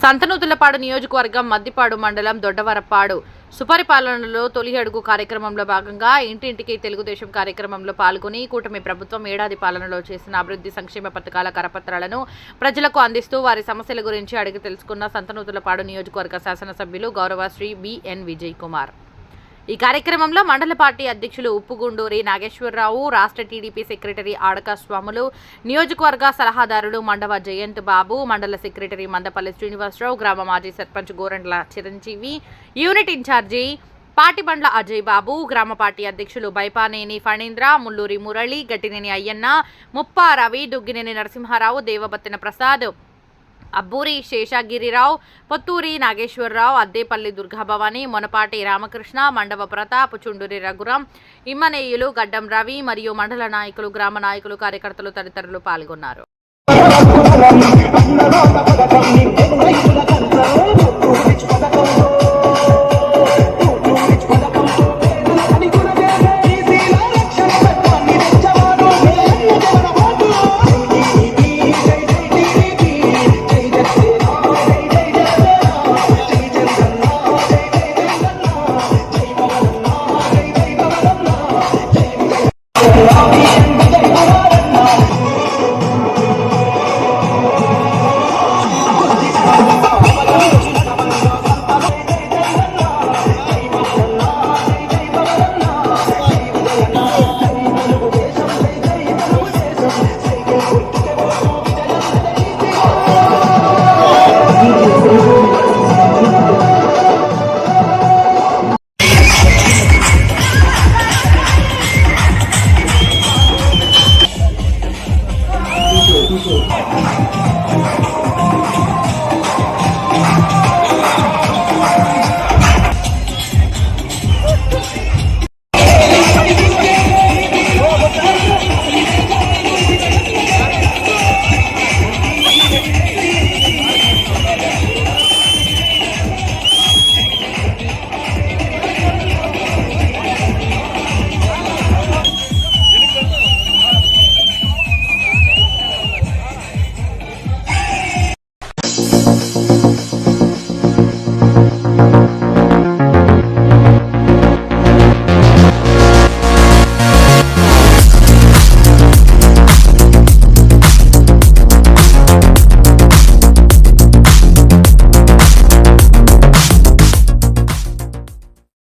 సంతనూతులపాడు నియోజకవర్గం మద్దిపాడు మండలం దొడ్డవరపాడు సుపరిపాలనలో తొలి అడుగు కార్యక్రమంలో భాగంగా ఇంటింటికి తెలుగుదేశం కార్యక్రమంలో పాల్గొని కూటమి ప్రభుత్వం ఏడాది పాలనలో చేసిన అభివృద్ధి సంక్షేమ పథకాల కరపత్రాలను ప్రజలకు అందిస్తూ వారి సమస్యల గురించి అడిగి తెలుసుకున్న సంతనూతులపాడు నియోజకవర్గ శాసనసభ్యులు గౌరవ శ్రీ బిఎన్ విజయ్ కుమార్. ఈ కార్యక్రమంలో మండల పార్టీ అధ్యక్షులు ఉప్పుగుండూరి నాగేశ్వరరావు, రాష్ట్ర టీడీపీ సెక్రటరీ ఆడక స్వాములు, నియోజకవర్గ సలహాదారులు మండవ జయంత్ బాబు, మండల సెక్రటరీ మందపల్లి శ్రీనివాసరావు, గ్రామ మాజీ సర్పంచ్ గోరంట్ల చిరంజీవి, యూనిట్ ఇన్ఛార్జి పాటిబండ్ల అజయ్ బాబు, గ్రామ పార్టీ అధ్యక్షులు బైపానేని ఫణీంద్ర, ముల్లూరి మురళి, గట్టినేని అయ్యన్న, ముప్పా రవి, దుగ్గినేని నరసింహారావు, దేవబత్తిన ప్రసాద్, అబ్బూరి శేషగిరిరావు, పొత్తూరి నాగేశ్వరరావు, అద్దేపల్లి దుర్గాభవాని, మొనపాటి రామకృష్ణ, మండవ ప్రతాప్, చుండూరి రఘురాం, ఇమ్మనేయులు, గడ్డం రవి మరియు మండల నాయకులు, గ్రామ నాయకులు, కార్యకర్తలు తదితరులు పాల్గొన్నారు.